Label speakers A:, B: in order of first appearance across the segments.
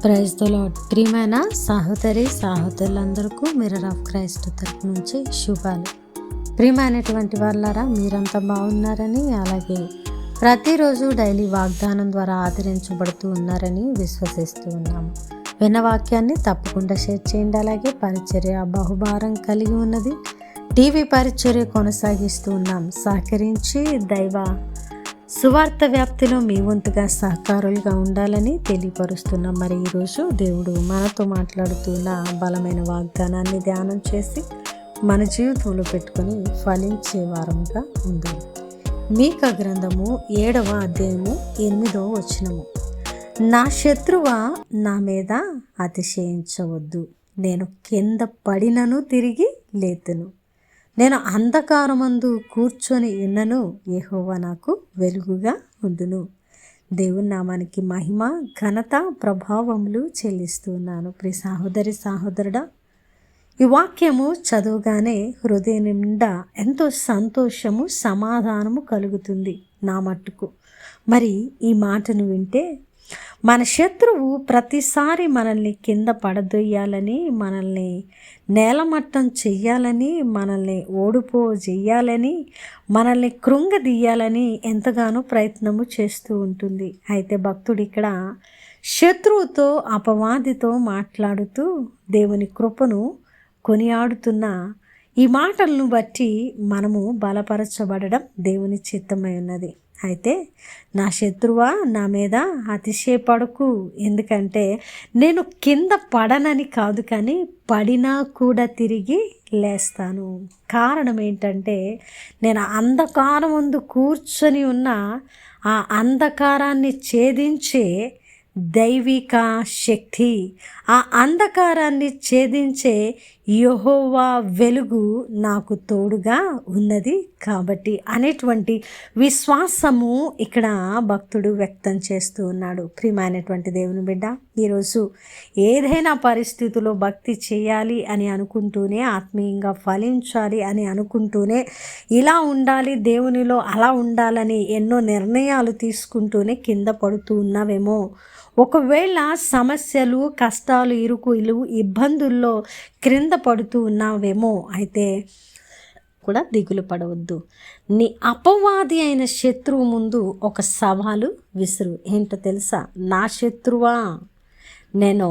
A: Praise the lord. ప్రియమైన సహోదరులందరికీ mirror of Christ తరపు నుంచి శుభాలు. ప్రియమైనటువంటి వాళ్ళారా, మీరంతా బాగున్నారని, అలాగే ప్రతిరోజు డైలీ వాగ్దానం ద్వారా ఆదరించబడుతూ ఉన్నారని విశ్వసిస్తూ ఉన్నాము. విన్న వాక్యాన్ని తప్పకుండా షేర్ చేయండి. అలాగే పరిచర్య బహుభారం కలిగి ఉన్నది. టీవీ పరిచర్య కొనసాగిస్తూ ఉన్నాం. సహకరించి దైవ సువార్త వ్యాప్తిలో మీ వంతుగా సహకారులుగా ఉండాలని తెలియపరుస్తున్నాం. మరి ఈరోజు దేవుడు మనతో మాట్లాడుతున్న బలమైన వాగ్దానాన్ని ధ్యానం చేసి మన జీవితంలో పెట్టుకొని ఫలించే వారముగా ఉందాం. మీకా గ్రంథము 7వ అధ్యాయము 8వ వచనము. నా శత్రువా, నా మీద అతిశయించవద్దు. నేను కింద పడినను తిరిగి లేతును. నేను అంధకారమందు కూర్చొని ఉన్నను, యెహోవా నాకు వెలుగుగా ఉండును. దేవుని నామానికి మహిమ, ఘనత, ప్రభావములు చెల్లిస్తున్నాను. ప్రియ సహోదరుడా, ఈ వాక్యము చదువుగానే హృదయం నిండా ఎంతో సంతోషము, సమాధానము కలుగుతుంది నా మట్టుకు. మరి ఈ మాటను వింటే మన శత్రువు ప్రతిసారి మనల్ని కింద పడదొయ్యాలని, మనల్ని నేలమట్టం చెయ్యాలని, మనల్ని చెయ్యాలని, మనల్ని కృంగదీయాలని ఎంతగానో ప్రయత్నము చేస్తూ ఉంటుంది. అయితే భక్తుడు ఇక్కడ శత్రువుతో, అపవాదితో మాట్లాడుతూ దేవుని కృపను కొనియాడుతున్న ఈ మాటలను బట్టి మనము బలపరచబడడం దేవుని చిత్తమై ఉన్నది. అయితే నా శత్రువా, నా మీద అతిశయపడకు. ఎందుకంటే నేను కింద పడనని కాదు, కానీ పడినా కూడా తిరిగి లేస్తాను. కారణం ఏంటంటే నేను అంధకారం ముందు కూర్చొని ఉన్న ఆ అంధకారాన్ని ఛేదించే దైవిక శక్తి, ఆ అంధకారాన్ని ఛేదించే యెహోవా వెలుగు నాకు తోడుగా ఉన్నది కాబట్టి అనేటువంటి విశ్వాసము ఇక్కడ భక్తుడు వ్యక్తం చేస్తూ ఉన్నాడు. ప్రియమైనటువంటి దేవుని బిడ్డ, ఈరోజు ఏదైనా పరిస్థితిలో భక్తి చేయాలి అని అనుకుంటూనే, ఆత్మీయంగా ఫలించాలి అని అనుకుంటూనే, ఇలా ఉండాలి, దేవునిలో అలా ఉండాలని ఎన్నో నిర్ణయాలు తీసుకుంటూనే కింద పడుతూ ఉన్నావేమో. ఒకవేళ సమస్యలు, కష్టాలు, ఇరుకులు, ఇబ్బందుల్లో క్రింద పడుతూ ఉన్నావేమో, అయితే కూడా దిగులు పడవద్దు. నీ అపవాది అయిన శత్రువు ముందు ఒక సవాలు విసురు. ఏంటో తెలుసా? నా శత్రువా, నేను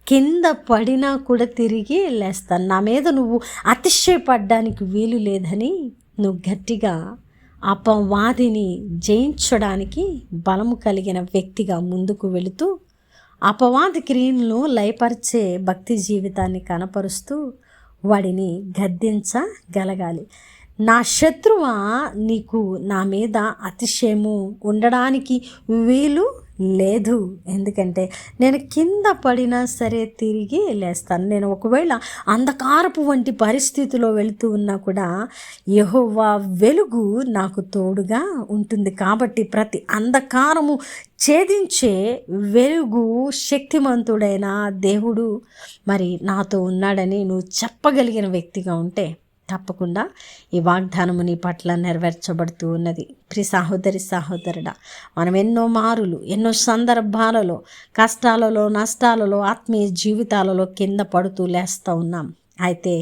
A: కింద పడినా కూడా తిరిగి లేస్తాను. నా మీద నువ్వు అతిశయపడ్డానికి వీలు లేదని నువ్వు గట్టిగా అపవాదిని జయించడానికి బలము కలిగిన వ్యక్తిగా ముందుకు వెళుతూ అపవాది క్రియలను లయపరిచే భక్తి జీవితాన్ని కనపరుస్తూ వాడిని గద్దించగలగాలి. నా శత్రువా, నీకు నా మీద అతిశయము ఉండడానికి వీలు లేదు. ఎందుకంటే నేను కింద పడినా సరే తిరిగి లేస్తాను. నేను ఒకవేళ అంధకారపు వంటి పరిస్థితిలో వెళుతూ ఉన్నా కూడా యెహోవా వెలుగు నాకు తోడుగా ఉంటుంది. కాబట్టి ప్రతి అంధకారము ఛేదించే వెలుగు శక్తిమంతుడైన దేవుడు మరి నాతో ఉన్నాడని నువ్వు చెప్పగలిగిన వ్యక్తిగా ఉంటే తప్పకుండా ఈ వాగ్దానము నీ పట్ల నెరవేర్చబడుతూ ఉన్నది. ప్రియ సహోదరుడా, మనం ఎన్నో మారులు, ఎన్నో సందర్భాలలో, కష్టాలలో, నష్టాలలో, ఆత్మీయ జీవితాలలో కింద పడుతూ లేస్తూ ఉన్నాం. అయితే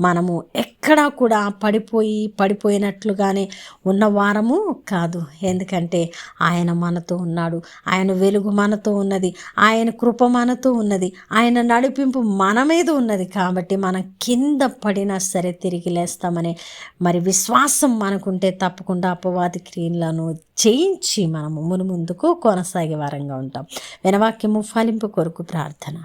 A: మనము ఎక్కడా కూడా పడిపోయినట్లుగానే ఉన్నవారము కాదు. ఎందుకంటే ఆయన మనతో ఉన్నాడు, ఆయన వెలుగు మనతో ఉన్నది, ఆయన కృప మనతో ఉన్నది, ఆయన నడిపింపు మన మీద ఉన్నది. కాబట్టి మనం కింద పడినా సరే తిరిగి లేస్తామనే మరి విశ్వాసం మనకుంటే తప్పకుండా అపవాది క్రియలను జయించి మనము మునుముందుకు కొనసాగే వారంగా ఉంటాం. వినవాక్యము ఫలింపు కొరకు ప్రార్థన.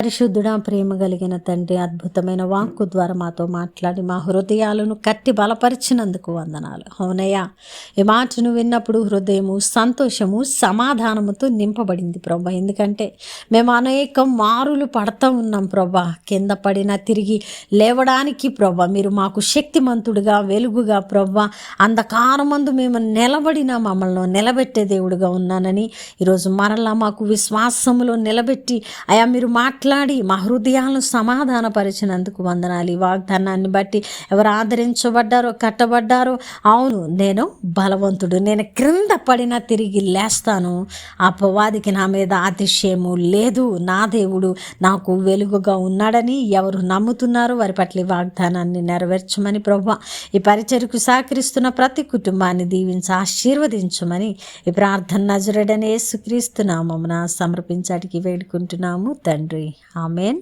A: పరిశుద్ధుడా, ప్రేమ కలిగిన తండ్రి, అద్భుతమైన వాక్కు ద్వారా మాతో మాట్లాడి మా హృదయాలను కట్టి బలపరిచినందుకు వందనాలు. అవునయ్యా, ఈ మాటను విన్నప్పుడు హృదయము సంతోషము, సమాధానముతో నింపబడింది ప్రభా. ఎందుకంటే మేము అనేక మారులు పడతా ఉన్నాం ప్రభా. కింద పడినా తిరిగి లేవడానికి ప్రభా మీరు మాకు శక్తిమంతుడుగా, వెలుగుగా ప్రభా, అంధకారమందు మేము నిలబడిన మమ్మల్ని నిలబెట్టే దేవుడుగా ఉన్నానని ఈరోజు మరలా మాకు విశ్వాసములో నిలబెట్టి అయా మీరు మాట్లాడి మాట్లాడి మా హృదయాలను సమాధానపరిచినందుకు వందనాలు. ఈ వాగ్దానాన్ని బట్టి ఎవరు ఆదరించబడ్డారో, కట్టబడ్డారో, అవును నేను బలవంతుడు, నేను క్రింద పడినా తిరిగి లేస్తాను, అపవాదికి నా మీద అతిశయము లేదు, నా దేవుడు నాకు వెలుగుగా ఉన్నాడని ఎవరు నమ్ముతున్నారో వారి పట్ల ఈ వాగ్దానాన్ని నెరవేర్చమని ప్రభువా, ఈ పరిచర్యకు సహకరిస్తున్న ప్రతి కుటుంబాన్ని దీవించి ఆశీర్వదించమని ఈ ప్రార్థన నజరేయుడైన యేసుక్రీస్తు నామమున సమర్పించడానికి వేడుకుంటున్నాము తండ్రి. ఆమేన్.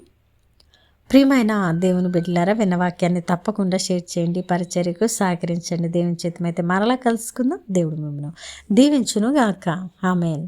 A: ప్రియమైన దేవుని బిడ్డలారా, విన్న వాక్యాన్ని తప్పకుండా షేర్ చేయండి, పరిచర్యకు సహకరించండి. దేవుని చిత్తమైతే మరలా కలుసుకుందాం. దేవుడు మిమ్మల్ని దీవించును గాక. ఆమేన్.